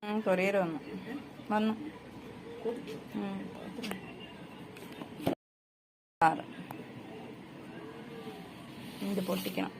Courier വന്നു വന്നു ഇത് പൊട്ടിക്കണം.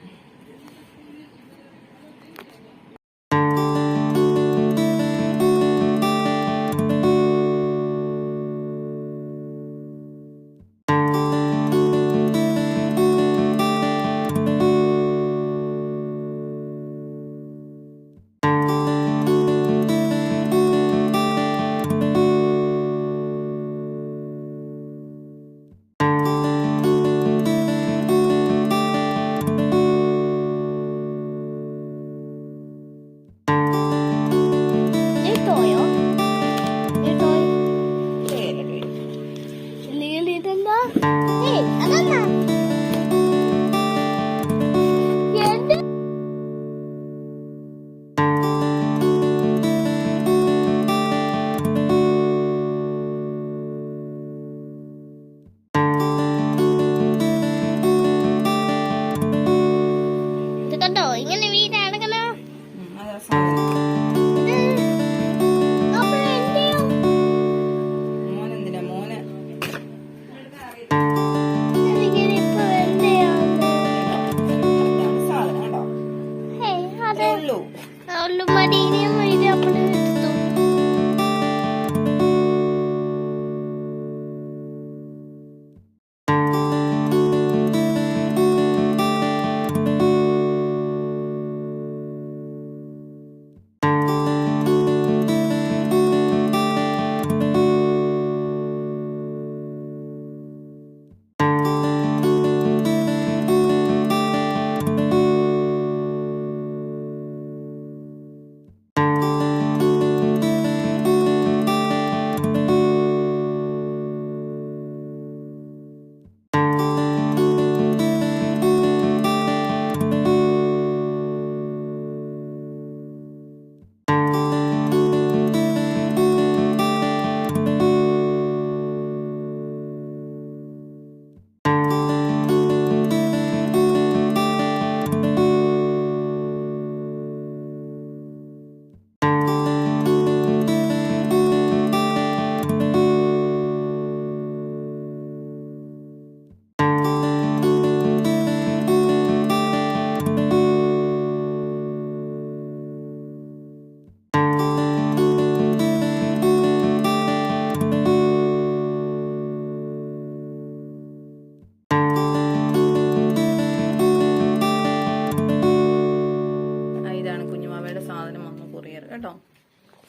കേട്ടോ.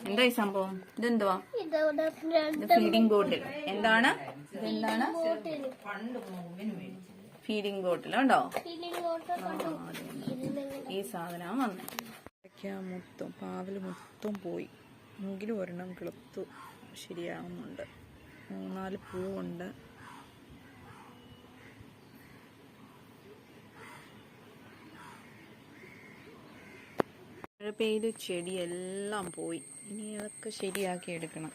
എന്താ ഈ സംഭവം? ഇതെന്തുവാ? Feeding bottle. എന്താണ് ഇതെന്താണ്? ഫീഡിംഗ് ബോട്ടിൽ ഉണ്ടോ? ഈ സാധനം വന്നേ മൊത്തം പാവല് മൊത്തം പോയി. മുകില് ഒരെണ്ണം കിളുത്തു ശരിയാവുന്നുണ്ട്. 3-4 പൂവുണ്ട്. മഴ പെയ്ത് ചെടിയെല്ലാം പോയി. ഇനി അതൊക്കെ ശരിയാക്കി എടുക്കണം.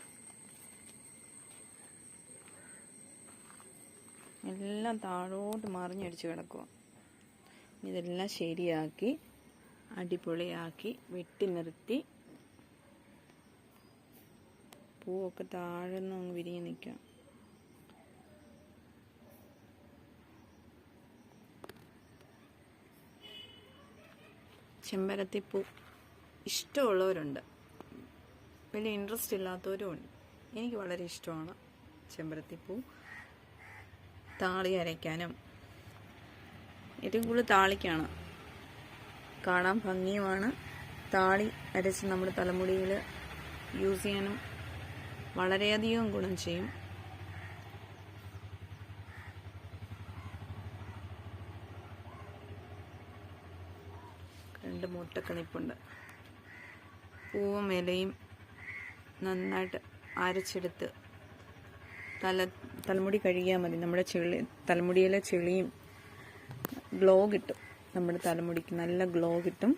എല്ലാം താഴോട്ട് മറിഞ്ഞടിച്ച് കിടക്കുക. ഇതെല്ലാം ശരിയാക്കി അടിപൊളിയാക്കി വെട്ടി നിർത്തി പൂവൊക്കെ താഴെന്ന് അങ്ങ് വിരിഞ്ഞ് നിൽക്കാം. ചെമ്പരത്തിപ്പൂ ഇഷ്ടമുള്ളവരുണ്ട്, വലിയ ഇൻട്രസ്റ്റ് ഇല്ലാത്തവരും ഉണ്ട്. എനിക്ക് വളരെ ഇഷ്ടമാണ് ചെമ്പരത്തിപ്പൂ. താളി അരയ്ക്കാനും ഏറ്റവും കൂടുതൽ താളിക്കാണ്, കാണാൻ ഭംഗിയുമാണ്. താളി അരച്ച് നമ്മുടെ തലമുടിയിൽ യൂസ് ചെയ്യാനും വളരെയധികം ഗുണം ചെയ്യും. രണ്ട് മുട്ടൊക്കെ നിൽപ്പുണ്ട്. പൂവും ഇലയും നന്നായിട്ട് അരച്ചെടുത്ത് തലമുടി കഴുകിയാൽ മതി. നമ്മുടെ തലമുടിയിലെ ചെളിയും ഗ്ലോ കിട്ടും. നമ്മുടെ തലമുടിക്ക് നല്ല ഗ്ലോ കിട്ടും.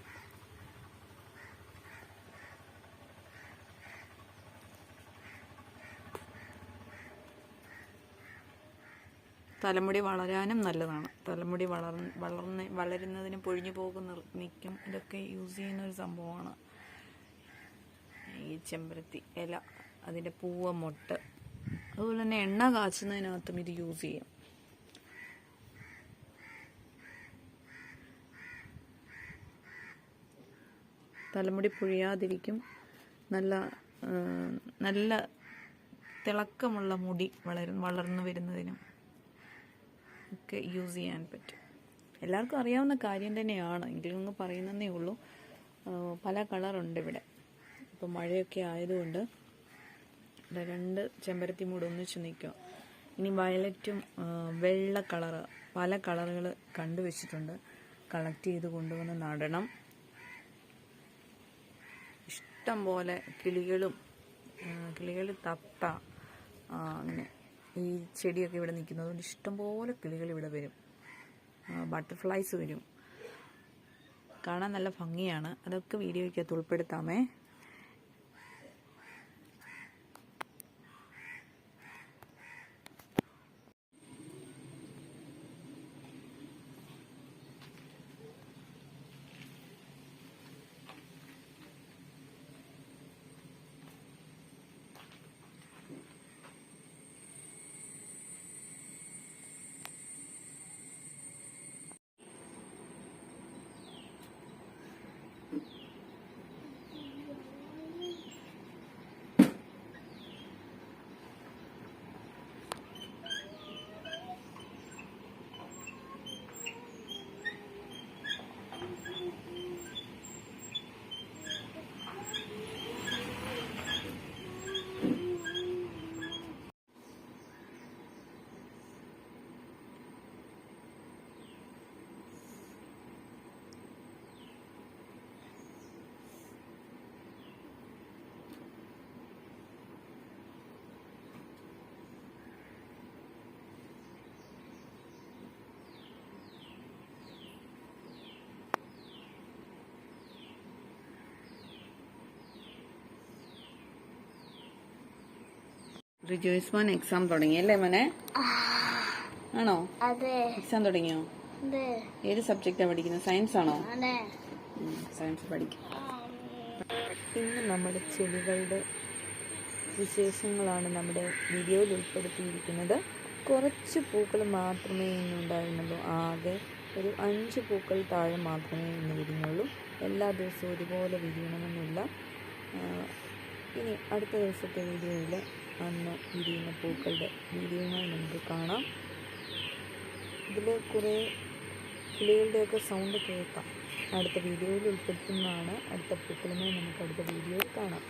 തലമുടി വളരാനും നല്ലതാണ്. തലമുടി വളരുന്നതിന് പൊഴിഞ്ഞു പോകുന്ന നിൽക്കും. ഇതൊക്കെ യൂസ് ചെയ്യുന്ന ഒരു സംഭവമാണ്. ഈ ചെമ്പരത്തി ഇല, അതിൻ്റെ പൂവ്, മൊട്ട്. അതുപോലെ തന്നെ എണ്ണ കാച്ചുന്നതിനകത്തും ഇത് യൂസ് ചെയ്യും. തലമുടി പൊഴിയാതിരിക്കും, നല്ല തിളക്കമുള്ള മുടി വളർന്നു വരുന്നതിനും ഒക്കെ യൂസ് ചെയ്യാൻ പറ്റും. എല്ലാവർക്കും അറിയാവുന്ന കാര്യം തന്നെയാണ്, എങ്കിലും പറയുന്നതേ ഉള്ളൂ. പല കളറുണ്ട് ഇവിടെ. ഇപ്പം മഴയൊക്കെ ആയതുകൊണ്ട് ഇവിടെ 2 ചെമ്പരത്തി മൂട് ഒന്നിച്ച് നിൽക്കുക. ഇനി വയലറ്റും വെള്ള കളറ്, പല കളറുകൾ കണ്ടുവച്ചിട്ടുണ്ട്. കളക്ട് ചെയ്ത് കൊണ്ടുവന്ന് നടണം. ഇഷ്ടം പോലെ കിളികൾ തത്ത, അങ്ങനെ ഈ ചെടിയൊക്കെ ഇവിടെ നിൽക്കുന്നതുകൊണ്ട് ഇഷ്ടംപോലെ കിളികൾ ഇവിടെ വരും. ബട്ടർഫ്ലൈസ് വരും. കാണാൻ നല്ല ഭംഗിയാണ്. അതൊക്കെ വീഡിയോയ്ക്കകത്ത് ഉൾപ്പെടുത്താമേ. റിജോയ്സ് മോൻ എക്സാം തുടങ്ങിയല്ലേ മോനെ? ആണോ? എക്സാം തുടങ്ങിയോ? ഏത് സബ്ജക്റ്റാണ് പഠിക്കുന്നത്? സയൻസ് ആണോ? സയൻസ് പഠിക്കും. ഇന്ന് നമ്മുടെ ചെടികളുടെ വിശേഷങ്ങളാണ് നമ്മുടെ വീഡിയോയിൽ ഉൾപ്പെടുത്തിയിരിക്കുന്നത്. കുറച്ച് പൂക്കൾ മാത്രമേ ഇന്നുണ്ടായിരുന്നുള്ളൂ. ആകെ ഒരു 5 പൂക്കൾ താഴെ മാത്രമേ ഇന്ന് വിരിഞ്ഞുള്ളൂ. എല്ലാ ദിവസവും ഒരുപോലെ വിരിയണമെന്നില്ല. ഇനി അടുത്ത ദിവസത്തെ വീഡിയോയിൽ അന്ന് വിരിയുന്ന പൂക്കളുടെ വീഡിയോയുമായി നമുക്ക് കാണാം. ഇതിൽ കുറേ കിളികളുടെയൊക്കെ സൗണ്ട് കേൾക്കാം. അടുത്ത വീഡിയോയിൽ ഉൾപ്പെടുത്തുന്നതാണ്. അടുത്ത പൂക്കളുമായി നമുക്ക് അടുത്ത വീഡിയോയിൽ കാണാം.